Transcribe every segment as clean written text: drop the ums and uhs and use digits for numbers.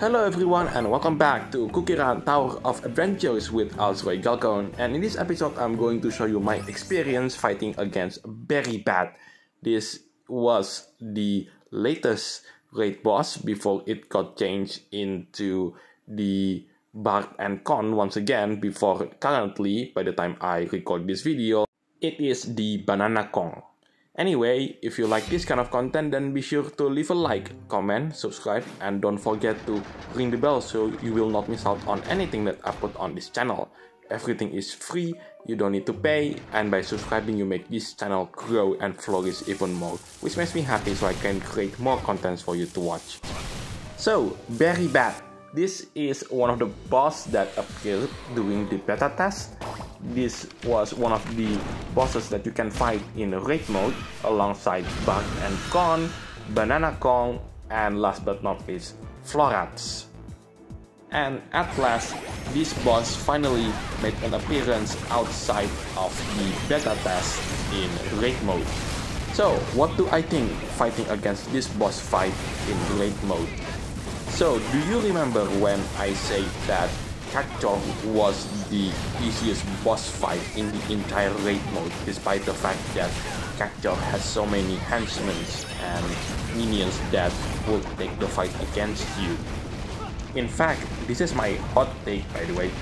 Hello everyone and welcome back to Cookierun Tower of Adventures with Alsroy Galcon, and in this episode I'm going to show you my experience fighting against Berry Bat. This was the latest raid boss before it got changed into the Bark and Con once again, before currently, by the time I record this video, it is the Banana Kong. Anyway, if you like this kind of content, then be sure to leave a like, comment, subscribe, and don't forget to ring the bell so you will not miss out on anything that I put on this channel. Everything is free, you don't need to pay, and by subscribing you make this channel grow and flourish even more, which makes me happy so I can create more contents for you to watch. So, Berry Bat. This is one of the boss that appeared during the beta test. This was one of the bosses that you can fight in raid mode alongside Bark and Con, Banana Kong, and last but not least, Florats. And at last, this boss finally made an appearance outside of the beta test in raid mode. So, what do I think fighting against this boss fight in raid mode? So, do you remember when I said that CRTOA was the easiest boss fight in the entire raid mode, despite the fact that CRTOA has so many henchmen and minions that will take the fight against you? In fact, this is my hot take, by the way.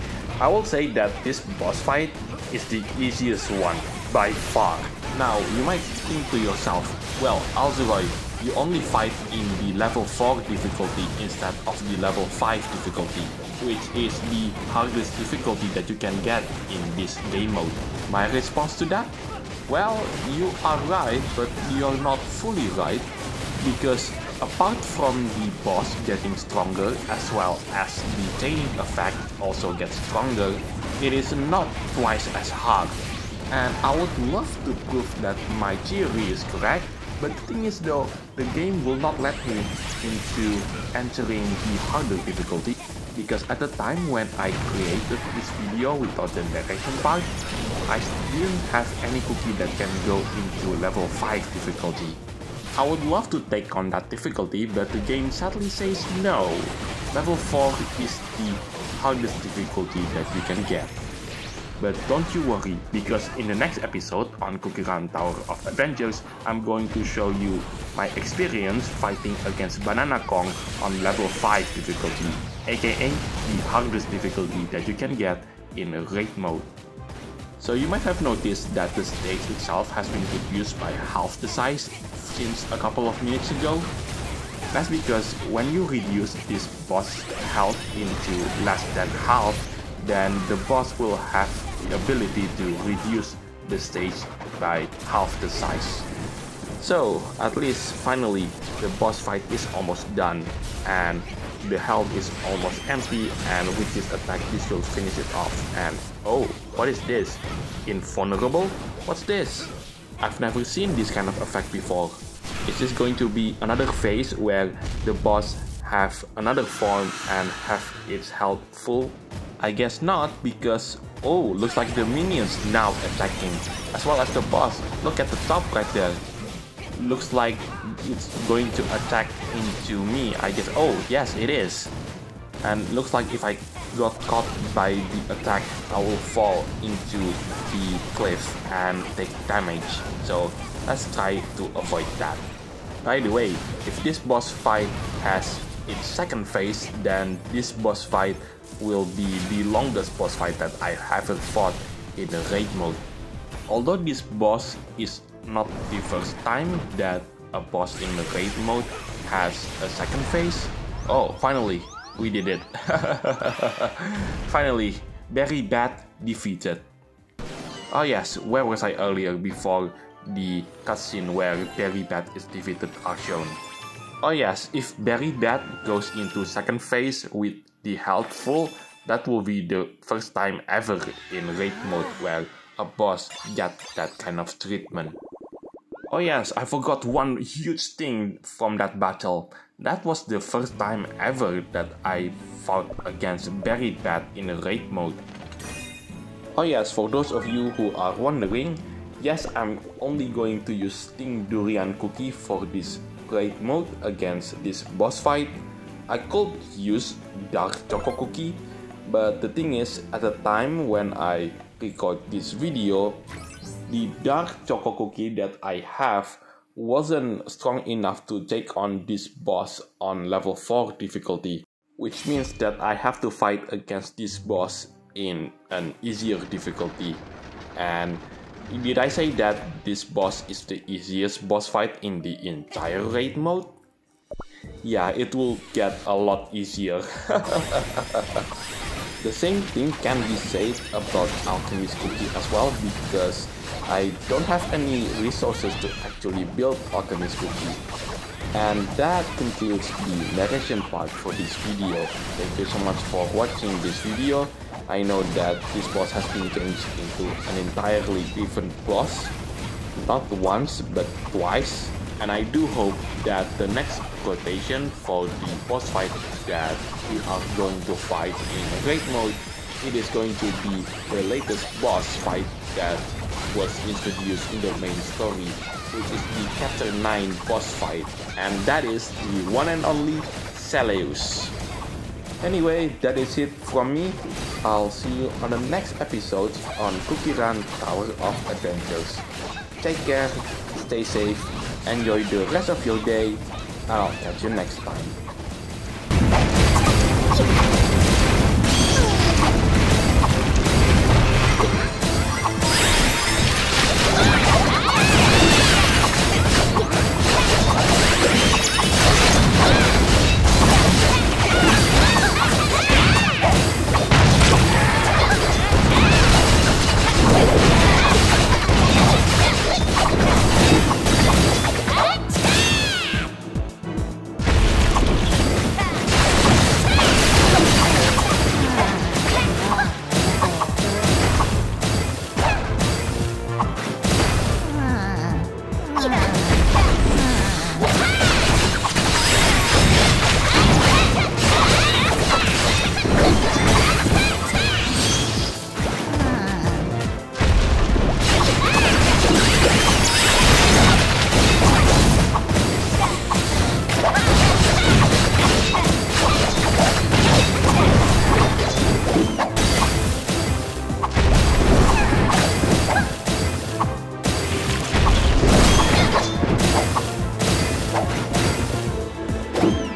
I will say that this boss fight is the easiest one by far. Now, you might think to yourself, well, Alzeroy, you only fight in the level 4 difficulty instead of the level 5 difficulty, which is the hardest difficulty that you can get in this game mode. My response to that? Well, you are right, but you're not fully right, because apart from the boss getting stronger as well as the chaining effect also gets stronger, it is not twice as hard. And I would love to prove that my theory is correct, but the thing is though, the game will not let me into entering the harder difficulty, because at the time when I created this video without the narration part, I didn't have any cookie that can go into level 5 difficulty. I would love to take on that difficulty, but the game sadly says no. Level 4 is the hardest difficulty that you can get. But don't you worry, because in the next episode on Cookierun Tower of Adventures, I'm going to show you my experience fighting against Banana Kong on level 5 difficulty, aka the hardest difficulty that you can get in raid mode. So you might have noticed that the stage itself has been reduced by half the size since a couple of minutes ago. That's because when you reduce this boss health into less than half, then the boss will have the ability to reduce the stage by half the size. So at least finally the boss fight is almost done and the health is almost empty, and with this attack this will finish it off. And oh, what is this? Invulnerable? What's this? I've never seen this kind of effect before. Is this going to be another phase where the boss have another form and have its health full? I guess not, because oh, looks like the minions now attacking, as well as the boss. Look at the top right there. Looks like it's going to attack into me, I guess. Oh, yes, it is. And looks like if I got caught by the attack, I will fall into the cliff and take damage. So let's try to avoid that. By the way, if this boss fight has its second phase, then this boss fight will be the longest boss fight that I haven't fought in the raid mode. Although this boss is not the first time that a boss in the raid mode has a second phase. Oh, finally, we did it. Finally, Berry Bat defeated. Oh yes, where was I earlier before the cutscene where Berry Bat is defeated are shown? Oh yes, if Berry Bat goes into second phase with the health full, that will be the first time ever in raid mode where a boss got that kind of treatment. Oh yes, I forgot one huge thing from that battle. That was the first time ever that I fought against Berry Bat in raid mode. Oh yes, for those of you who are wondering, yes, I'm only going to use Sting Durian Cookie for this raid mode against this boss fight. I could use dark choco cookie, but the thing is, at the time when I record this video, the dark choco cookie that I have wasn't strong enough to take on this boss on level 4 difficulty, which means that I have to fight against this boss in an easier difficulty. And did I say that this boss is the easiest boss fight in the entire raid mode? Yeah, it will get a lot easier. The same thing can be said about Alchemist Cookie as well, because I don't have any resources to actually build Alchemist Cookie. And that concludes the narration part for this video. Thank you so much for watching this video. I know that this boss has been changed into an entirely different boss, not once but twice. And I do hope that the next quotation for the boss fight that we are going to fight in raid mode, it is going to be the latest boss fight that was introduced in the main story, which is the Chapter 9 boss fight, and that is the one and only Celeus. Anyway, that is it from me. I'll see you on the next episode on Cookierun Tower of Adventures. Take care, stay safe, enjoy the rest of your day, and I'll catch you next time. You